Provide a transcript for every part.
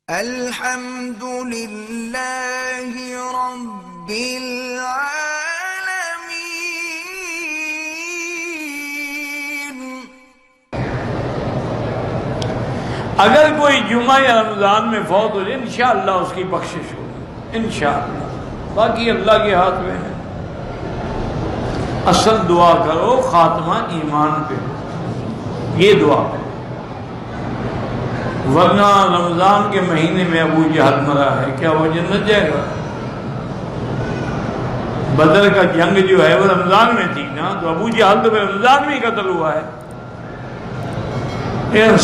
الحمد للہ رب العالمین۔ اگر کوئی جمعہ یا رمضان میں فوت ہو جائے انشاءاللہ اس کی بخشش ہوگی انشاءاللہ، باقی اللہ کے ہاتھ میں ہے۔ اصل دعا کرو خاتمہ ایمان پہ، یہ دعا کرو، ورنہ رمضان کے مہینے میں ابو جہل مرا ہے، کیا وہ جنت جائے گا؟ بدر کا جنگ جو ہے وہ رمضان میں تھی نا، تو ابو جہل تو رمضان میں ہی قتل ہوا ہے،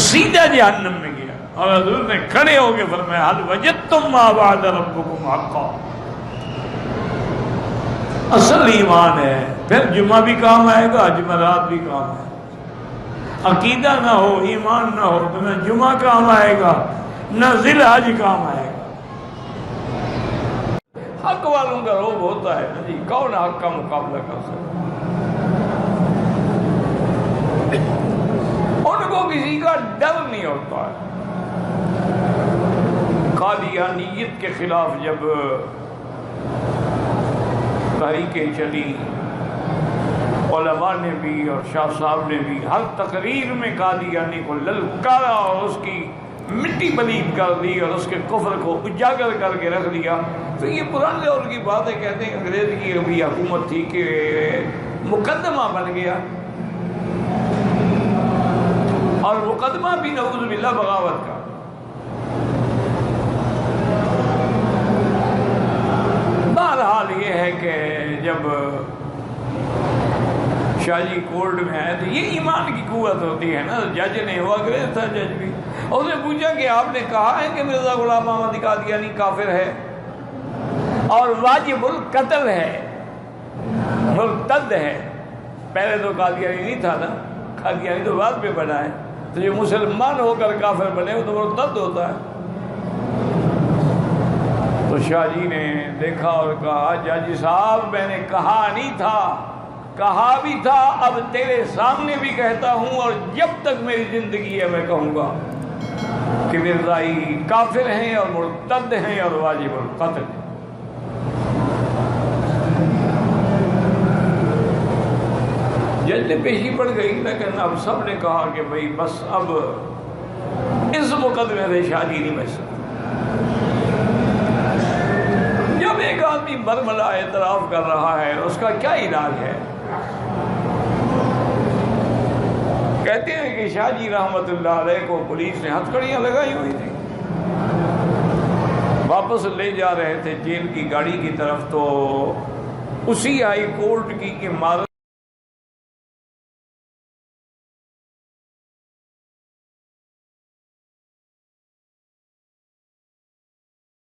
سیدھا جہنم میں گیا۔ اور حضور نے کھڑے ہو کے فرمایا حل وجدتم ما وعد ربکم حقا۔ اصل ایمان ہے، پھر جمعہ بھی کام آئے گا، جمعرات بھی کام آئے گا۔ عقیدہ نہ ہو، ایمان نہ ہو تو نہ جمعہ کام آئے گا نہ ذی الحج کام آئے گا۔ حق والوں کا روب ہوتا ہے نا جی، کون حق کا مقابلہ کر سکتا؟ ان کو کسی کا ڈر نہیں ہوتا ہے۔ قادیانیت کے خلاف جب تحریکیں چلی، علماء نے بھی اور شاہ صاحب نے بھی ہر تقریر میں قادیانی کو للکارا اور اس کی مٹی پلید کر دی اور اس کے کفر کو اجاگر کر کے رکھ دیا۔ تو یہ پرانے دور کی باتیں کہتے ہیں، انگریز کی ابھی حکومت تھی کہ مقدمہ بن گیا، اور مقدمہ بھی نعوذ باللہ بغاوت کا۔ بہرحال یہ ہے کہ جب شاہ جی کورٹ میں آئے تو یہ ایمان کی قوت ہوتی ہے نا، جج نے ہوا انگریز تھا جج بھی، اس نے پوچھا کہ آپ نے کہا ہے کہ مرزا غلام احمد قادیانی کافر ہے اور واجب القتل ہے، مرتد ہے۔ پہلے تو قادیانی نہیں تھا نا، قادیانی تو بعد میں بنا ہے، تو جو مسلمان ہو کر کافر بنے وہ تو مرتد ہوتا ہے۔ تو شاہ جی نے دیکھا اور کہا جج صاحب میں نے کہا نہیں تھا، کہا بھی تھا، اب تیرے سامنے بھی کہتا ہوں، اور جب تک میری زندگی ہے میں کہوں گا کہ مرزائی کافر ہیں اور مرتد ہیں اور واجب القتل ہیں۔ جج نے پیشی پڑ گئی، لیکن اب سب نے کہا کہ بھئی بس اب اس مقدمے سے شادی نہیں بچ سکتی۔ جب ایک آدمی برملا اعتراف کر رہا ہے اس کا کیا علاج ہے؟ کہتے ہیں کہ شاہ جی رحمت اللہ علیہ کو پولیس نے ہتھکڑیاں لگائی ہوئی تھی، واپس لے جا رہے تھے جیل کی گاڑی کی طرف، تو اسی ہائی کورٹ کی عمارت